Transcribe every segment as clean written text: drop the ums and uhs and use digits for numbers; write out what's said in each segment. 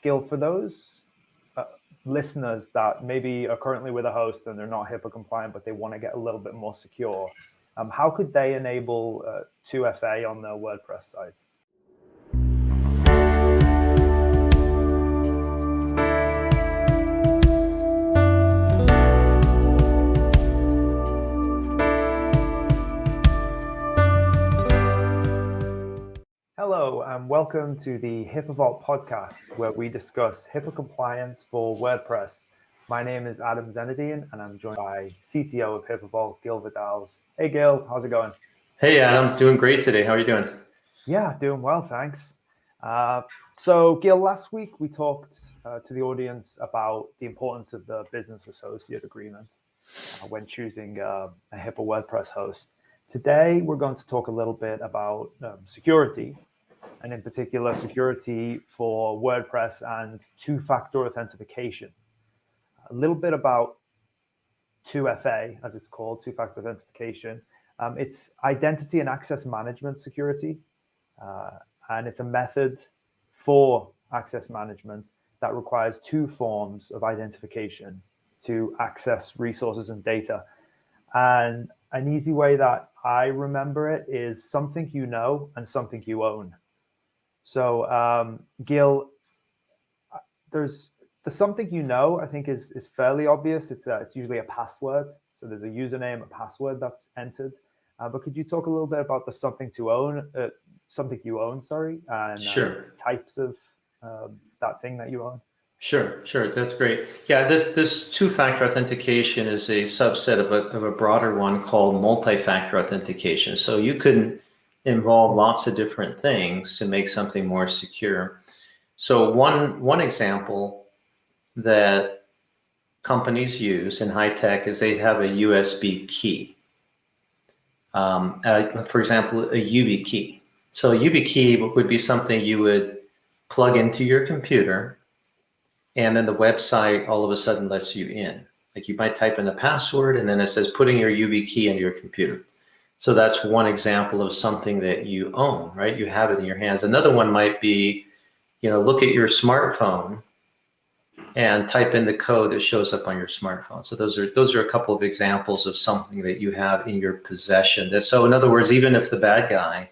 Gil, for those listeners that maybe are currently with a host and they're not HIPAA compliant, but they want to get a little bit more secure, how could they enable 2FA on their WordPress site? Hello, and welcome to the HIPAA Vault podcast, where we discuss HIPAA compliance for WordPress. My name is Adam Zenadine, and I'm joined by CTO of HIPAA Vault, Gil Vidals. Hey, Gil, how's it going? Hey, Adam, doing great today. How are you doing? Yeah, doing well, thanks. So, Gil, last week we talked to the audience about the importance of the business associate agreement when choosing a HIPAA WordPress host. Today, we're going to talk a little bit about security, and in particular, security for WordPress and two-factor authentication. A little bit about 2FA, as it's called, two-factor authentication. It's identity and access management security, and it's a method for access management that requires two forms of identification to access resources and data. And an easy way that I remember it is something you know and something you own. So, Gil, there's the something you know, I think is fairly obvious. It's usually a password. So there's a username, a password that's entered. But could you talk a little bit about the something you own, and Sure. types of that thing that you own? Sure, that's great. Yeah, this two-factor authentication is a subset of a broader one called multi-factor authentication. So you can involve lots of different things to make something more secure. So one example that companies use in high tech is they have a USB key. For example, a YubiKey. So a YubiKey would be something you would plug into your computer, and then the website all of a sudden lets you in. Like you might type in a password, and then it says putting your YubiKey into your computer. So that's one example of something that you own, right? You have it in your hands. Another one might be, look at your smartphone and type in the code that shows up on your smartphone. So those are a couple of examples of something that you have in your possession. So in other words, even if the bad guy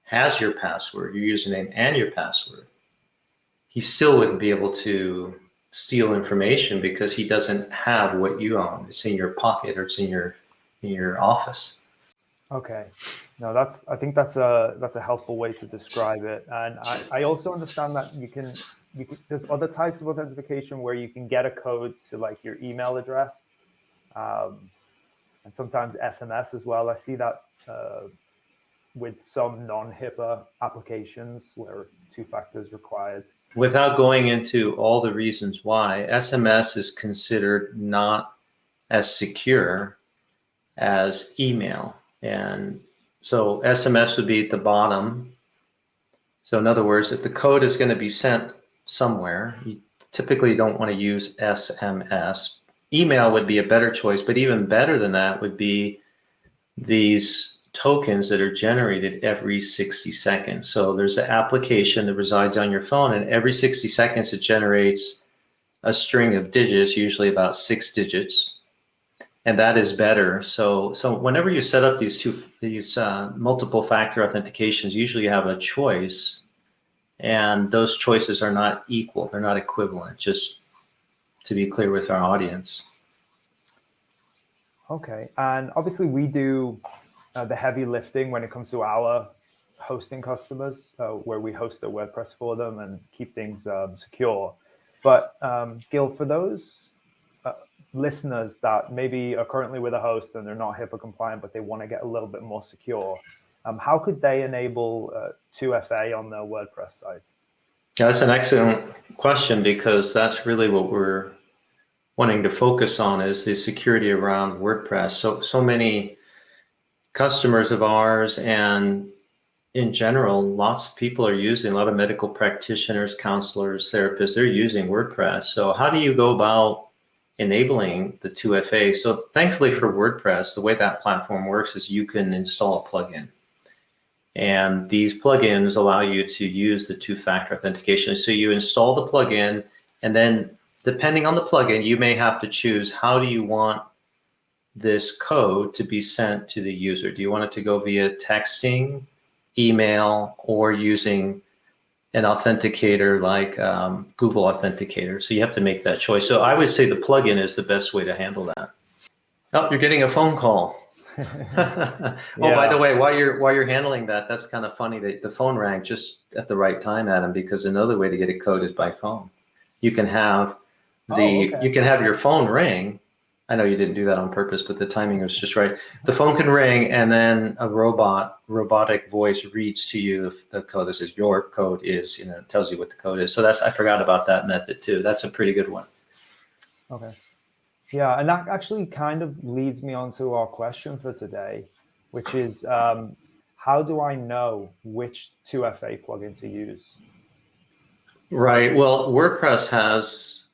has your password, your username and your password, he still wouldn't be able to steal information because he doesn't have what you own. It's in your pocket or it's in your office. Okay, no, I think that's a helpful way to describe it. And I also understand that you can there's other types of authentication where you can get a code to like your email address, and sometimes SMS as well. I see that with some non-HIPAA applications where two factors required. Without going into all the reasons why, SMS is considered not as secure as email. And so SMS would be at the bottom. So in other words, if the code is going to be sent somewhere, you typically don't want to use SMS. Email would be a better choice, but even better than that would be these tokens that are generated every 60 seconds. So there's an application that resides on your phone, and every 60 seconds it generates a string of digits, usually about 6 digits. And that is better. So whenever you set up these multiple factor authentications, usually you have a choice, and those choices are not equal. They're not equivalent, just to be clear with our audience. Okay, and obviously we do the heavy lifting when it comes to our hosting customers, where we host their WordPress for them and keep things secure. But Gil, for those listeners that maybe are currently with a host and they're not HIPAA compliant, but they want to get a little bit more secure, how could they enable 2FA on their WordPress site? Yeah, that's an excellent question, because that's really what we're wanting to focus on, is the security around WordPress. So many customers of ours, and in general, lots of people are using, a lot of medical practitioners, counselors, therapists, they're using WordPress. So how do you go about enabling the 2FA? So thankfully for WordPress, the way that platform works is you can install a plugin. And these plugins allow you to use the two-factor authentication. So you install the plugin, and then depending on the plugin, you may have to choose how do you want this code to be sent to the user. Do you want it to go via texting, email, or using an authenticator like Google Authenticator? So you have to make that choice. So I would say the plugin is the best way to handle that. Oh, you're getting a phone call. Oh, by the way, while you're handling that, that's kind of funny that the phone rang just at the right time, Adam, because another way to get a code is by phone. You can have you can have your phone ring. I know you didn't do that on purpose, but the timing was just right. The phone can ring, and then a robotic voice reads to you the code that says your code is, tells you what the code is. So I forgot about that method too. That's a pretty good one. Okay. Yeah, and that actually kind of leads me on to our question for today, which is how do I know which 2FA plugin to use? Right. Well, WordPress has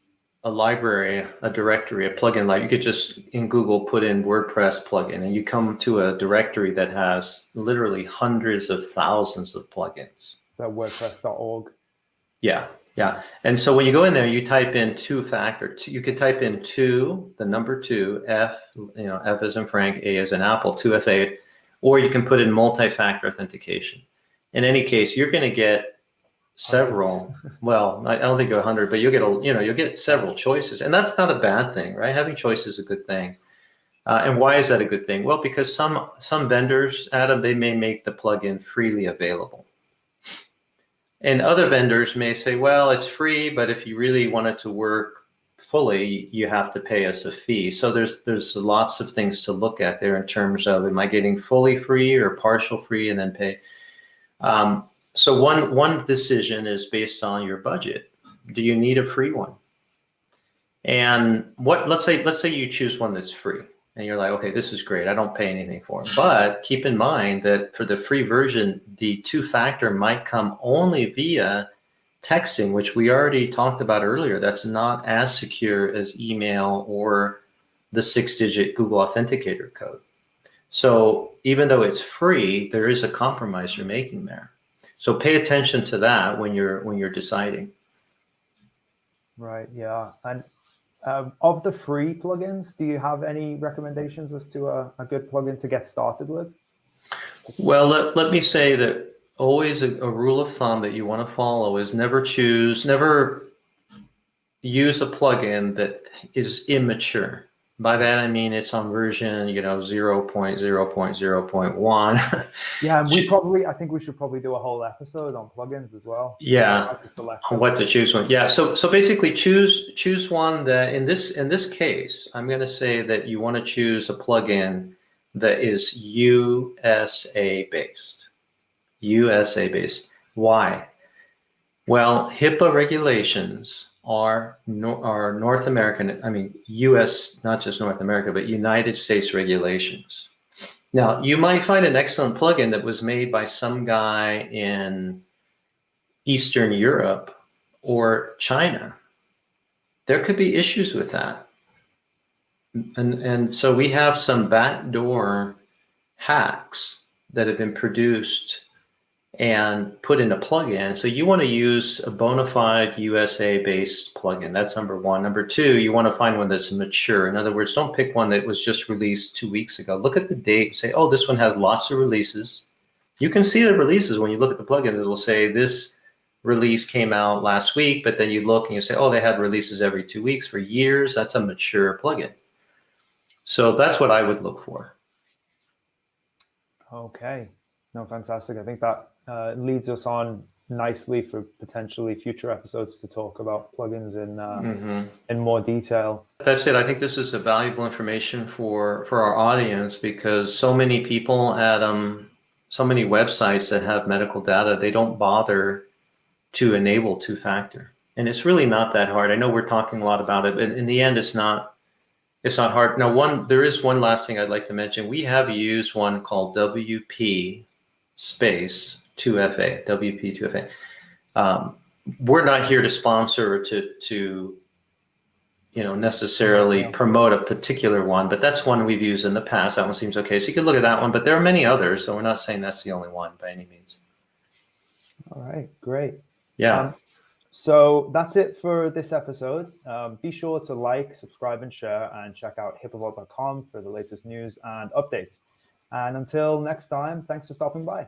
a library, a directory, a plugin library. You could just in Google put in WordPress plugin, and you come to a directory that has literally hundreds of thousands of plugins. So WordPress.org. Yeah. Yeah. And so when you go in there, you type in two-factor. You could type in the number 2, F, F as in Frank, A as in Apple, 2FA, or you can put in multi-factor authentication. In any case, you're going to get several. Well, I don't think 100, but you'll get several choices, and that's not a bad thing, right? Having choices is a good thing. And why is that a good thing? Well, because some vendors, Adam, they may make the plugin freely available. And other vendors may say, well, it's free, but if you really want it to work fully, you have to pay us a fee. So there's lots of things to look at there in terms of, am I getting fully free or partial free and then pay? So one decision is based on your budget. Do you need a free one? And let's say you choose one that's free. And you're like, okay, this is great. I don't pay anything for it. But keep in mind that for the free version, the two-factor might come only via texting, which we already talked about earlier. That's not as secure as email or the 6-digit Google Authenticator code. So even though it's free, there is a compromise you're making there. So pay attention to that when you're deciding. Right. Yeah. And of the free plugins, do you have any recommendations as to a good plugin to get started with? Well, let me say that always a rule of thumb that you want to follow is never use a plugin that is immature. By that, I mean it's on version, 0.0.0.1. Yeah, and I think we should probably do a whole episode on plugins as well. Yeah, how to select what to choose one. Yeah, so basically choose one that in this case, I'm going to say that you want to choose a plugin that is USA based. USA based. Why? Well, HIPAA regulations are North American, US, not just North America, but United States regulations. Now, you might find an excellent plugin that was made by some guy in Eastern Europe or China. There could be issues with that. And so we have some backdoor hacks that have been produced and put in a plugin. So you want to use a bona fide USA-based plugin. That's number one. Number two, you want to find one that's mature. In other words, don't pick one that was just released 2 weeks ago. Look at the date and say, oh, this one has lots of releases. You can see the releases when you look at the plugins. It will say this release came out last week, but then you look and you say, oh, they had releases every 2 weeks for years. That's a mature plugin. So that's what I would look for. Okay. No, fantastic. I think that leads us on nicely for potentially future episodes to talk about plugins in more detail. That's it. I think this is a valuable information for our audience, because so many people at so many websites that have medical data, they don't bother to enable two-factor. And it's really not that hard. I know we're talking a lot about it, but in the end, it's not hard. Now, there is one last thing I'd like to mention. We have used one called WP space 2FA, WP 2FA. We're not here to sponsor or to necessarily promote a particular one, but that's one we've used in the past. That one seems okay. So you could look at that one, but there are many others. So we're not saying that's the only one by any means. All right, great. Yeah. So that's it for this episode. Be sure to like, subscribe, and share, and check out HIPAA-compliant.com for the latest news and updates. And until next time, thanks for stopping by.